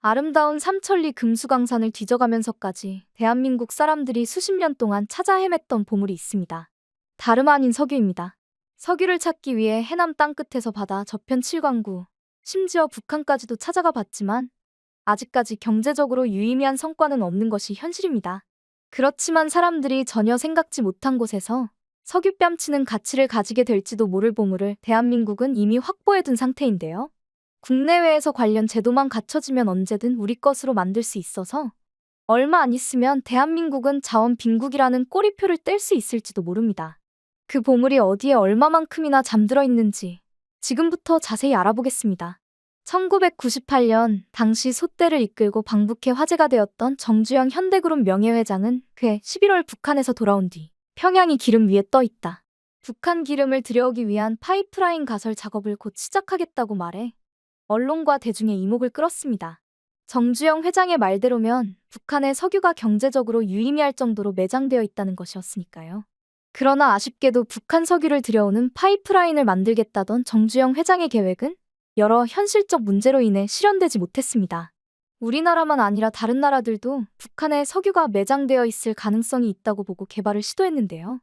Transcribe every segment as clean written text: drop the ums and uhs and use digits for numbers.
아름다운 삼천리 금수강산을 뒤져가면서까지 대한민국 사람들이 수십 년 동안 찾아 헤맸던 보물이 있습니다. 다름 아닌 석유입니다. 석유를 찾기 위해 해남 땅끝에서 바다 저편 칠광구, 심지어 북한까지도 찾아가 봤지만 아직까지 경제적으로 유의미한 성과는 없는 것이 현실입니다. 그렇지만 사람들이 전혀 생각지 못한 곳에서 석유 뺨치는 가치를 가지게 될지도 모를 보물을 대한민국은 이미 확보해둔 상태인데요. 국내외에서 관련 제도만 갖춰지면 언제든 우리 것으로 만들 수 있어서 얼마 안 있으면 대한민국은 자원 빈국이라는 꼬리표를 뗄 수 있을지도 모릅니다. 그 보물이 어디에 얼마만큼이나 잠들어 있는지 지금부터 자세히 알아보겠습니다. 1998년 당시 소떼를 이끌고 방북해 화제가 되었던 정주영 현대그룹 명예회장은 그해 11월 북한에서 돌아온 뒤 평양이 기름 위에 떠 있다. 북한 기름을 들여오기 위한 파이프라인 가설 작업을 곧 시작하겠다고 말해 언론과 대중의 이목을 끌었습니다. 정주영 회장의 말대로면 북한의 석유가 경제적으로 유의미할 정도로 매장되어 있다는 것이었으니까요. 그러나 아쉽게도 북한 석유를 들여오는 파이프라인을 만들겠다던 정주영 회장의 계획은 여러 현실적 문제로 인해 실현되지 못했습니다. 우리나라만 아니라 다른 나라들도 북한에 석유가 매장되어 있을 가능성이 있다고 보고 개발을 시도했는데요.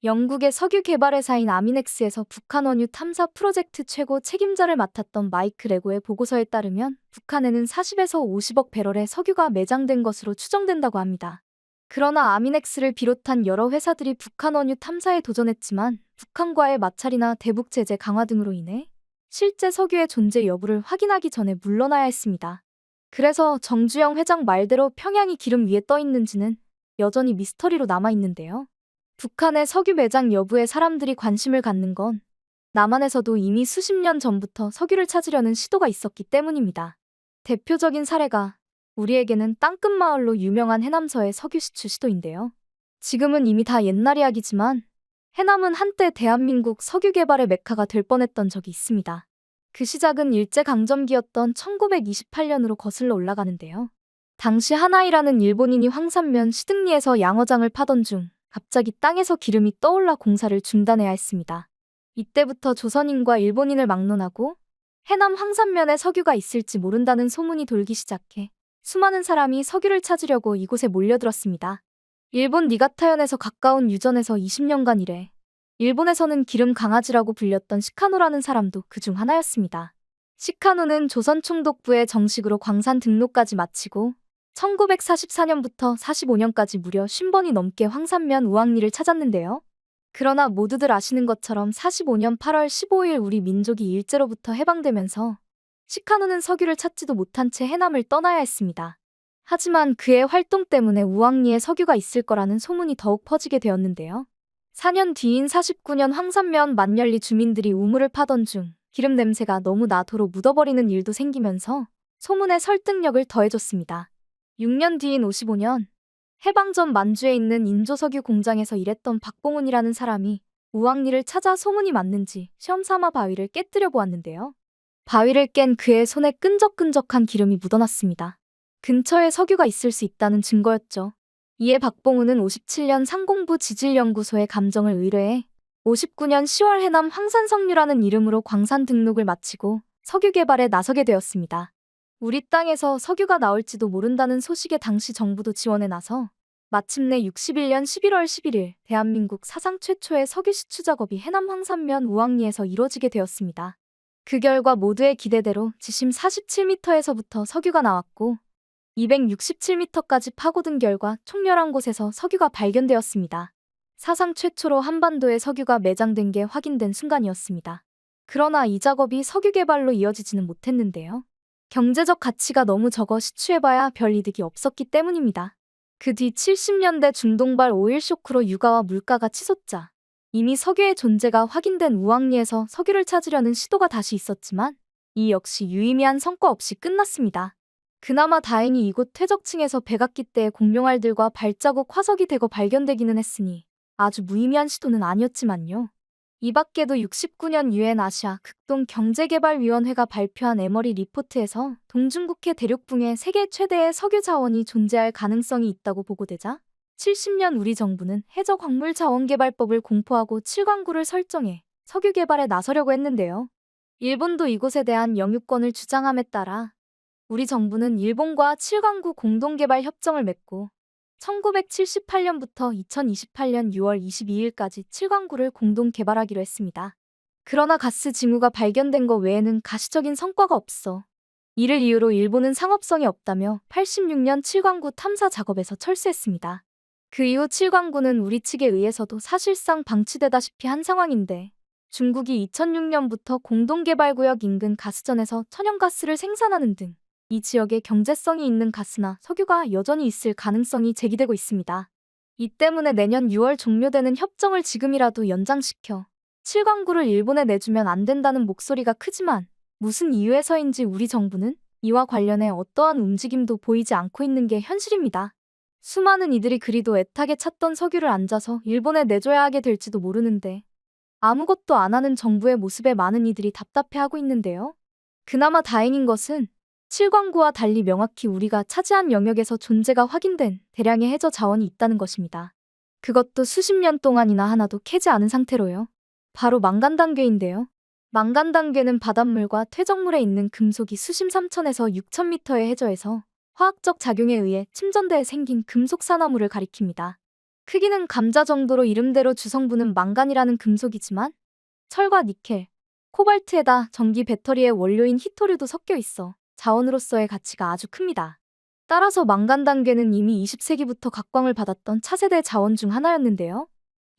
영국의 석유 개발 회사인 아미넥스에서 북한 원유 탐사 프로젝트 최고 책임자를 맡았던 마이크 레고의 보고서에 따르면 북한에는 40에서 50억 배럴의 석유가 매장된 것으로 추정된다고 합니다. 그러나 아미넥스를 비롯한 여러 회사들이 북한 원유 탐사에 도전했지만 북한과의 마찰이나 대북 제재 강화 등으로 인해 실제 석유의 존재 여부를 확인하기 전에 물러나야 했습니다. 그래서 정주영 회장 말대로 평양이 기름 위에 떠 있는지는 여전히 미스터리로 남아있는데요. 북한의 석유 매장 여부에 사람들이 관심을 갖는 건 남한에서도 이미 수십 년 전부터 석유를 찾으려는 시도가 있었기 때문입니다. 대표적인 사례가 우리에게는 땅끝 마을로 유명한 해남서의 석유 시추 시도인데요. 지금은 이미 다 옛날 이야기지만 해남은 한때 대한민국 석유 개발의 메카가 될 뻔했던 적이 있습니다. 그 시작은 일제강점기였던 1928년으로 거슬러 올라가는데요. 당시 하나이라는 일본인이 황산면 시등리에서 양어장을 파던 중 갑자기 땅에서 기름이 떠올라 공사를 중단해야 했습니다. 이때부터 조선인과 일본인을 막론하고 해남 황산면에 석유가 있을지 모른다는 소문이 돌기 시작해 수많은 사람이 석유를 찾으려고 이곳에 몰려들었습니다. 일본 니가타현에서 가까운 유전에서 20년간 일해 일본에서는 기름 강아지라고 불렸던 시카노라는 사람도 그중 하나였습니다. 시카노는 조선총독부에 정식으로 광산 등록까지 마치고 1944년부터 45년까지 무려 50번이 넘게 황산면 우왕리를 찾았는데요. 그러나 모두들 아시는 것처럼 45년 8월 15일 우리 민족이 일제로부터 해방되면서 시카노는 석유를 찾지도 못한 채 해남을 떠나야 했습니다. 하지만 그의 활동 때문에 우왕리에 석유가 있을 거라는 소문이 더욱 퍼지게 되었는데요. 4년 뒤인 49년 황산면 만열리 주민들이 우물을 파던 중 기름 냄새가 너무 나도록 묻어버리는 일도 생기면서 소문의 설득력을 더해줬습니다. 6년 뒤인 55년, 해방 전 만주에 있는 인조석유 공장에서 일했던 박봉훈이라는 사람이 우왕리를 찾아 소문이 맞는지 시험삼아 바위를 깨뜨려 보았는데요. 바위를 깬 그의 손에 끈적끈적한 기름이 묻어났습니다. 근처에 석유가 있을 수 있다는 증거였죠. 이에 박봉훈은 57년 상공부 지질연구소에 감정을 의뢰해 59년 10월 해남 황산석유라는 이름으로 광산 등록을 마치고 석유 개발에 나서게 되었습니다. 우리 땅에서 석유가 나올지도 모른다는 소식에 당시 정부도 지원에 나서 마침내 61년 11월 11일 대한민국 사상 최초의 석유 시추 작업이 해남 황산면 우왕리에서 이뤄지게 되었습니다. 그 결과 모두의 기대대로 지심 47m에서부터 석유가 나왔고 267m까지 파고든 결과 총 11곳에서 석유가 발견되었습니다. 사상 최초로 한반도에 석유가 매장된 게 확인된 순간이었습니다. 그러나 이 작업이 석유 개발로 이어지지는 못했는데요. 경제적 가치가 너무 적어 시추해봐야 별 이득이 없었기 때문입니다. 그 뒤 70년대 중동발 오일 쇼크로 유가와 물가가 치솟자 이미 석유의 존재가 확인된 우왕리에서 석유를 찾으려는 시도가 다시 있었지만 이 역시 유의미한 성과 없이 끝났습니다. 그나마 다행히 이곳 퇴적층에서 백악기 때의 공룡알들과 발자국 화석이 대거 발견되기는 했으니 아주 무의미한 시도는 아니었지만요. 이 밖에도 69년 유엔 아시아 극동경제개발위원회가 발표한 에머리 리포트에서 동중국해 대륙붕에 세계 최대의 석유 자원이 존재할 가능성이 있다고 보고되자 70년 우리 정부는 해저광물자원개발법을 공포하고 칠광구를 설정해 석유 개발에 나서려고 했는데요. 일본도 이곳에 대한 영유권을 주장함에 따라 우리 정부는 일본과 7강구 공동개발 협정을 맺고 1978년부터 2028년 6월 22일까지 7강구를 공동 개발하기로 했습니다. 그러나 가스 징후가 발견된 것 외에는 가시적인 성과가 없어 이를 이유로 일본은 상업성이 없다며 86년 7강구 탐사 작업에서 철수했습니다. 그 이후 7강구는 우리 측에 의해서도 사실상 방치되다시피 한 상황인데 중국이 2006년부터 공동개발구역 인근 가스전에서 천연가스를 생산하는 등 이 지역에 경제성이 있는 가스나 석유가 여전히 있을 가능성이 제기되고 있습니다. 이 때문에 내년 6월 종료되는 협정을 지금이라도 연장시켜 7강구를 일본에 내주면 안 된다는 목소리가 크지만 무슨 이유에서인지 우리 정부는 이와 관련해 어떠한 움직임도 보이지 않고 있는 게 현실입니다. 수많은 이들이 그리도 애타게 찾던 석유를 앉아서 일본에 내줘야 하게 될지도 모르는데 아무것도 안 하는 정부의 모습에 많은 이들이 답답해하고 있는데요. 그나마 다행인 것은 7강구와 달리 명확히 우리가 차지한 영역에서 존재가 확인된 대량의 해저 자원이 있다는 것입니다. 그것도 수십 년 동안이나 하나도 캐지 않은 상태로요. 바로 망간단괴인데요. 망간단괴는 바닷물과 퇴적물에 있는 금속이 수심 3,000에서 6,000m의 해저에서 화학적 작용에 의해 침전대에 생긴 금속 산화물을 가리킵니다. 크기는 감자 정도로 이름대로 주성분은 망간이라는 금속이지만 철과 니켈, 코발트에다 전기 배터리의 원료인 히토류도 섞여 있어 자원으로서의 가치가 아주 큽니다. 따라서 망간단괴는 이미 20세기부터 각광을 받았던 차세대 자원 중 하나였는데요.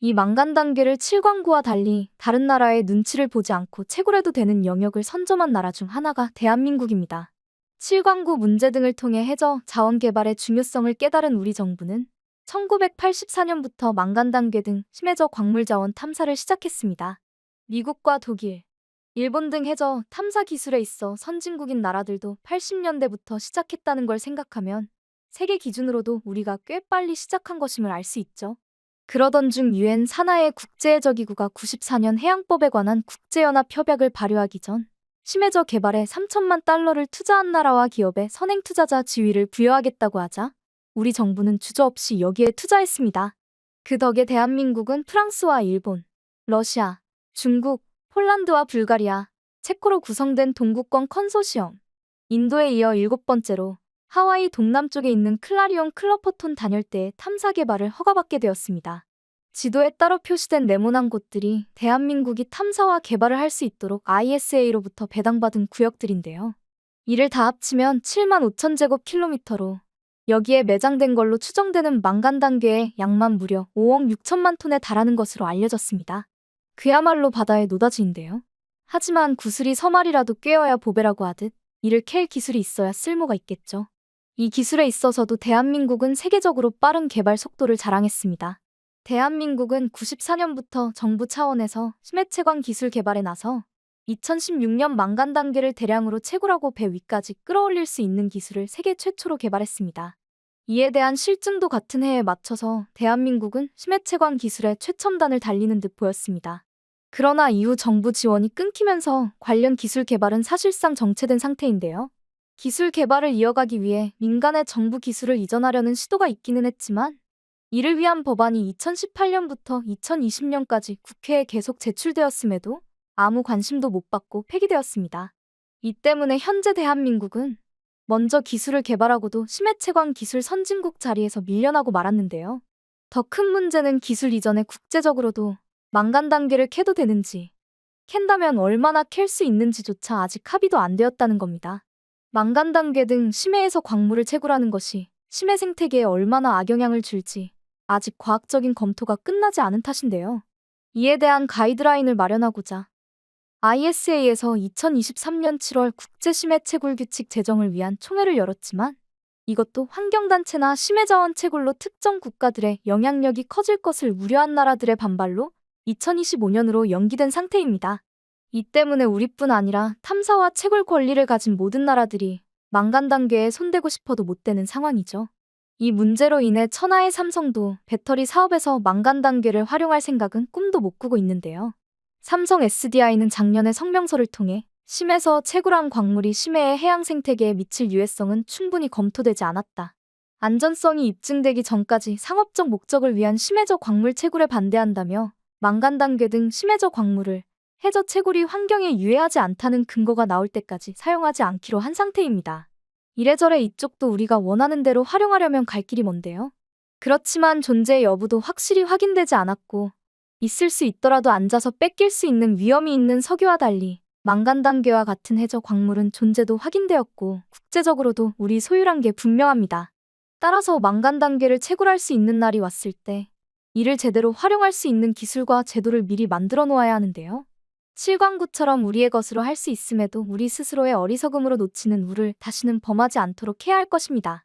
이 망간단괴를 7강구와 달리 다른 나라의 눈치를 보지 않고 채굴해도 되는 영역을 선점한 나라 중 하나가 대한민국입니다. 7강구 문제 등을 통해 해저 자원 개발의 중요성을 깨달은 우리 정부는 1984년부터 망간단괴 등 심해저 광물자원 탐사를 시작했습니다. 미국과 독일, 일본 등 해저 탐사 기술에 있어 선진국인 나라들도 80년대부터 시작했다는 걸 생각하면 세계 기준으로도 우리가 꽤 빨리 시작한 것임을 알 수 있죠. 그러던 중 유엔 산하의 국제해저기구가 94년 해양법에 관한 국제연합 협약을 발효하기 전 심해저 개발에 3천만 달러를 투자한 나라와 기업에 선행투자자 지위를 부여하겠다고 하자 우리 정부는 주저없이 여기에 투자했습니다. 그 덕에 대한민국은 프랑스와 일본, 러시아, 중국, 폴란드와 불가리아, 체코로 구성된 동구권 컨소시엄, 인도에 이어 7번째로 하와이 동남쪽에 있는 클라리온 클러퍼톤 단열대의 탐사 개발을 허가받게 되었습니다. 지도에 따로 표시된 네모난 곳들이 대한민국이 탐사와 개발을 할 수 있도록 ISA로부터 배당받은 구역들인데요. 이를 다 합치면 7만 5천 제곱킬로미터로 여기에 매장된 걸로 추정되는 망간단괴의 양만 무려 5억 6천만 톤에 달하는 것으로 알려졌습니다. 그야말로 바다의 노다지인데요. 하지만 구슬이 서말이라도 꿰어야 보배라고 하듯 이를 캘 기술이 있어야 쓸모가 있겠죠. 이 기술에 있어서도 대한민국은 세계적으로 빠른 개발 속도를 자랑했습니다. 대한민국은 94년부터 정부 차원에서 심해채광 기술 개발에 나서 2016년 망간단괴를 대량으로 채굴하고 배 위까지 끌어올릴 수 있는 기술을 세계 최초로 개발했습니다. 이에 대한 실증도 같은 해에 맞춰서 대한민국은 심해채광 기술의 최첨단을 달리는 듯 보였습니다. 그러나 이후 정부 지원이 끊기면서 관련 기술 개발은 사실상 정체된 상태인데요. 기술 개발을 이어가기 위해 민간에 정부 기술을 이전하려는 시도가 있기는 했지만 이를 위한 법안이 2018년부터 2020년까지 국회에 계속 제출되었음에도 아무 관심도 못 받고 폐기되었습니다. 이 때문에 현재 대한민국은 먼저 기술을 개발하고도 심해채광 기술 선진국 자리에서 밀려나고 말았는데요. 더 큰 문제는 기술 이전에 국제적으로도 망간단괴를 캐도 되는지, 캔다면 얼마나 캘 수 있는지조차 아직 합의도 안 되었다는 겁니다. 망간단괴 등 심해에서 광물을 채굴하는 것이 심해 생태계에 얼마나 악영향을 줄지 아직 과학적인 검토가 끝나지 않은 탓인데요. 이에 대한 가이드라인을 마련하고자 ISA에서 2023년 7월 국제심해채굴 규칙 제정을 위한 총회를 열었지만 이것도 환경단체나 심해자원 채굴로 특정 국가들의 영향력이 커질 것을 우려한 나라들의 반발로 2025년으로 연기된 상태입니다. 이 때문에 우리뿐 아니라 탐사와 채굴 권리를 가진 모든 나라들이 망간단괴에 손대고 싶어도 못 되는 상황이죠. 이 문제로 인해 천하의 삼성도 배터리 사업에서 망간단괴를 활용할 생각은 꿈도 못 꾸고 있는데요. 삼성 SDI는 작년에 성명서를 통해 심해서 채굴한 광물이 심해의 해양 생태계에 미칠 유해성은 충분히 검토되지 않았다. 안전성이 입증되기 전까지 상업적 목적을 위한 심해저 광물 채굴에 반대한다며 망간단괴 등 심해저 광물을 해저 채굴이 환경에 유해하지 않다는 근거가 나올 때까지 사용하지 않기로 한 상태입니다. 이래저래 이쪽도 우리가 원하는 대로 활용하려면 갈 길이 먼데요. 그렇지만 존재의 여부도 확실히 확인되지 않았고, 있을 수 있더라도 앉아서 뺏길 수 있는 위험이 있는 석유와 달리 망간 단계와 같은 해저 광물은 존재도 확인되었고, 국제적으로도 우리 소유란 게 분명합니다. 따라서 망간 단계를 채굴할 수 있는 날이 왔을 때 이를 제대로 활용할 수 있는 기술과 제도를 미리 만들어 놓아야 하는데요. 칠광구처럼 우리의 것으로 할 수 있음에도 우리 스스로의 어리석음으로 놓치는 우를 다시는 범하지 않도록 해야 할 것입니다.